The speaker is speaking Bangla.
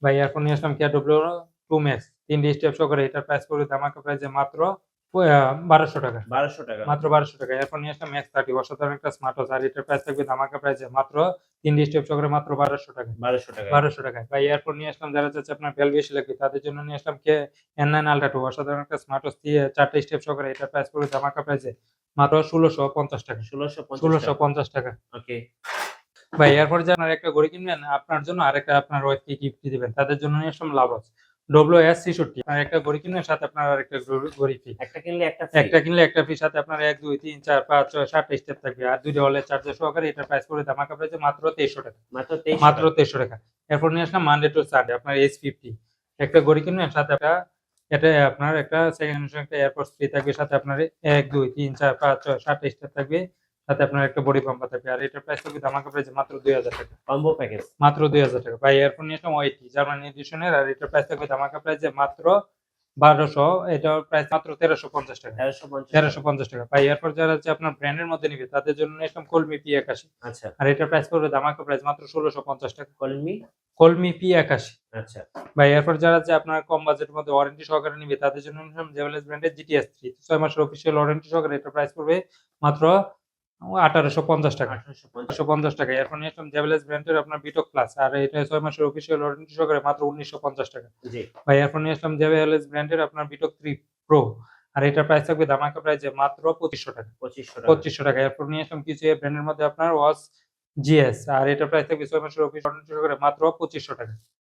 ভাই এরপর নিয়ে আসলাম KW 2 Max 3 স্টেপ সহকারে, এটার প্রাইস পড়বে ধামাকা প্রাইসে মাত্র 1200 টাকা। 1200 টাকা মাত্র 1200 টাকা। এরপর নিয়ে আসলাম Max 30 অসাধারণ একটা স্মার্ট ওয়াচ, আর এটার প্রাইস থাকবে ধামাকা প্রাইসে মাত্র 3 স্টেপ সহকারে মাত্র 1200 টাকা। 1200 টাকা 1200 টাকায়। ভাই এরপর নিয়ে আসলাম যারা চাচ্ছে আপনার বেল বেশি লাগবে তাদের জন্য নিয়ে আসলাম N9 Ultra 2 অসাধারণ একটা স্মার্ট ওয়াচ দিয়ে 4টা স্টেপ সহকারে, এটার প্রাইস পড়বে ধামাকা প্রাইসে মাত্র 1650 টাকা। 1650 টাকা। ওকে। ভাই এরপর যে আপনার একটা ঘড়ি কিনবেন, আপনার জন্য আরেকটা আপনার ওয়াইফকে গিফট দিবেন, তাদের জন্য নিয়ে আসলাম লাভস WS66। আপনার একটা ঘড়ি কিনবেন, সাথে আপনার আরেকটা ঘড়ি ফ্রি। একটা কিনলে একটা একটা কিনলে একটা ফ্রি, সাথে আপনার 1 2 3 4 5 6 7টা স্টেপ থাকবে, আর 2টা ওয়ালেট চার্জার সহকারে, এটার প্রাইস পড়বে ধামাকা প্রাইসে মাত্র 2300 টাকা। মাত্র 2300 টাকা। এরপর নিয়ে আসলাম মানডে টু সানডে আপনার S50 একটা ঘড়ি কিনবেন, সাথে এটা আপনার একটা সেকেন্ড জেনারেশন একটা এয়ারপডস ফ্রি থাকবে, সাথে আপনার 1 2 3 4 5 6 7টা স্টেপ থাকবে, সাথে আপনার একটা বডি পাম্পার থাকবে, আর এটার প্রাইস থাকবে ধামাকা প্রাইসে মাত্র 2000 টাকা। কম্বো প্যাকেজ মাত্র 2000 টাকা। ভাই এরপর নিয়ে আসলাম ওয়াইটি জার্মান এডিশনের, আর এটার প্রাইস থাকবে ধামাকা প্রাইসে মাত্র 1200, এটার প্রাইস মাত্র 1350 টাকা। 1350 টাকা। ভাই এরপর যারা হচ্ছে আপনার ব্র্যান্ডের মধ্যে নিবে তাদের জন্য নিয়ে আসলাম কলমি P81। আচ্ছা। আর এটার প্রাইস পড়বে ধামাকা প্রাইস মাত্র 1650 টাকা। কলমি P81। আচ্ছা। ভাই এরপর যারা হচ্ছে আপনার কম বাজেটের মধ্যে ওয়ারেন্টি সহকারে নিবে তাদের জন্য নিয়ে আসলাম জেভেলস ব্র্যান্ডের GTS 3 6 মাসের অফিসিয়াল ওয়ারেন্টি সহকারে, এটার প্রাইস পড়বে মাত্র 1850 টাকা। 1850 টাকা। এরপর নিয়ে আসলাম জেভেলস ব্র্যান্ডের আপনার বিটক প্লাস, আর এটা 6 মাসের অফিসিয়াল ওয়ারেন্টি সহকারে মাত্র 1950 টাকা। জি। ভাই এরপর নিয়ে আসলাম জেভেলস ব্র্যান্ডের আপনার বিটক 3 প্রো, আর এটার প্রাইস থাকবে ধামাকা প্রাইসে মাত্র 2500 টাকা। 2500 টাকা। এরপর নিয়ে আসলাম কিছু ব্র্যান্ডের মধ্যে আপনার ওয়াচ GS, আর এটার প্রাইস থাকবে 6 মাসের অফিসিয়াল ওয়ারেন্টি সহকারে মাত্র 2500 টাকা।